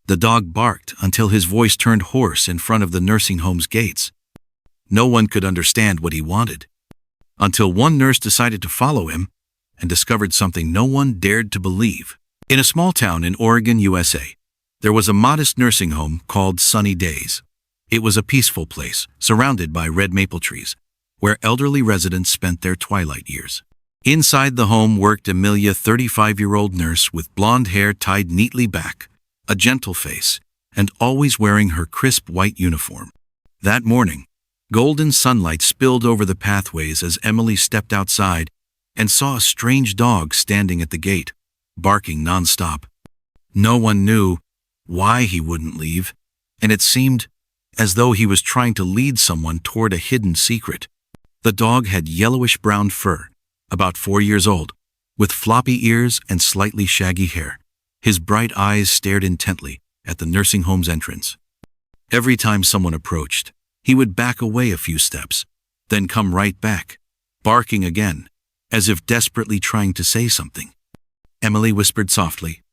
The dog barked until his voice turned hoarse in front of the nursing home's gates. No one could understand what he wanted, until one nurse decided to follow him and discovered something no one dared to believe. In a small town in Oregon, USA, there was a modest nursing home called Sunny Days. It was a peaceful place, surrounded by red maple trees, where elderly residents spent their twilight years. Inside the home worked Amelia, 35-year-old nurse with blonde hair tied neatly back, a gentle face, and always wearing her crisp white uniform. That morning, golden sunlight spilled over the pathways as Emily stepped outside and saw a strange dog standing at the gate, barking nonstop. No one knew why he wouldn't leave, and it seemed as though he was trying to lead someone toward a hidden secret. The dog had yellowish-brown fur, about 4 years old, with floppy ears and slightly shaggy hair. His bright eyes stared intently at the nursing home's entrance. Every time someone approached, he would back away a few steps, then come right back, barking again, as if desperately trying to say something. Emily whispered softly,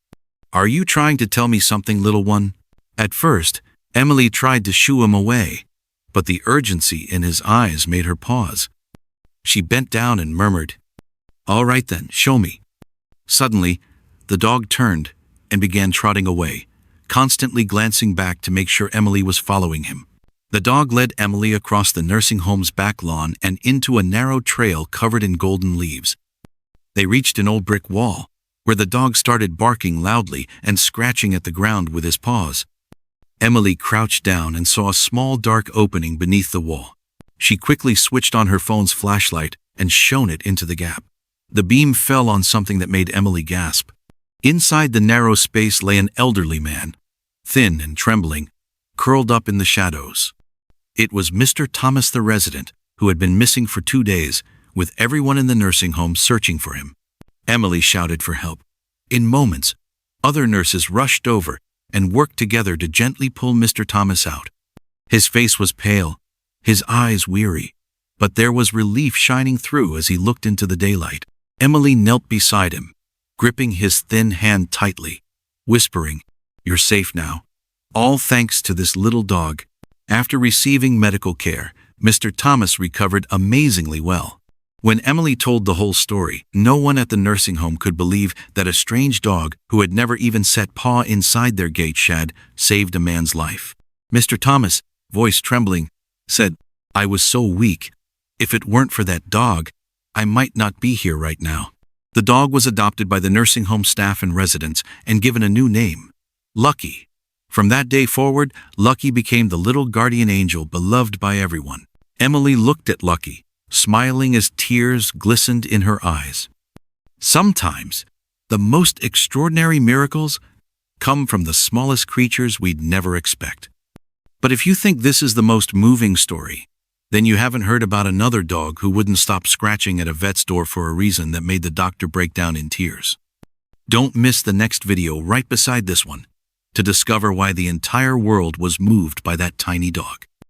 "Are you trying to tell me something, little one?" At first, Emily tried to shoo him away, but the urgency in his eyes made her pause. She bent down and murmured, "All right then, show me." Suddenly, the dog turned and began trotting away, constantly glancing back to make sure Emily was following him. The dog led Emily across the nursing home's back lawn and into a narrow trail covered in golden leaves. They reached an old brick wall, where the dog started barking loudly and scratching at the ground with his paws. Emily crouched down and saw a small dark opening beneath the wall. She quickly switched on her phone's flashlight and shone it into the gap. The beam fell on something that made Emily gasp. Inside the narrow space lay an elderly man, thin and trembling, curled up in the shadows. It was Mr. Thomas, the resident, who had been missing for 2 days, with everyone in the nursing home searching for him. Emily shouted for help. In moments, other nurses rushed over and worked together to gently pull Mr. Thomas out. His face was pale, his eyes weary, but there was relief shining through as he looked into the daylight. Emily knelt beside him, gripping his thin hand tightly, whispering, "You're safe now, all thanks to this little dog." After receiving medical care, Mr. Thomas recovered amazingly well. When Emily told the whole story, no one at the nursing home could believe that a strange dog who had never even set paw inside their gate shed saved a man's life. Mr. Thomas, voice trembling, said, "I was so weak. If it weren't for that dog, I might not be here right now." The dog was adopted by the nursing home staff and residents and given a new name, Lucky. From that day forward, Lucky became the little guardian angel beloved by everyone. Emily looked at Lucky, smiling as tears glistened in her eyes. Sometimes, the most extraordinary miracles come from the smallest creatures we'd never expect. But if you think this is the most moving story, then you haven't heard about another dog who wouldn't stop scratching at a vet's door for a reason that made the doctor break down in tears. Don't miss the next video right beside this one to discover why the entire world was moved by that tiny dog.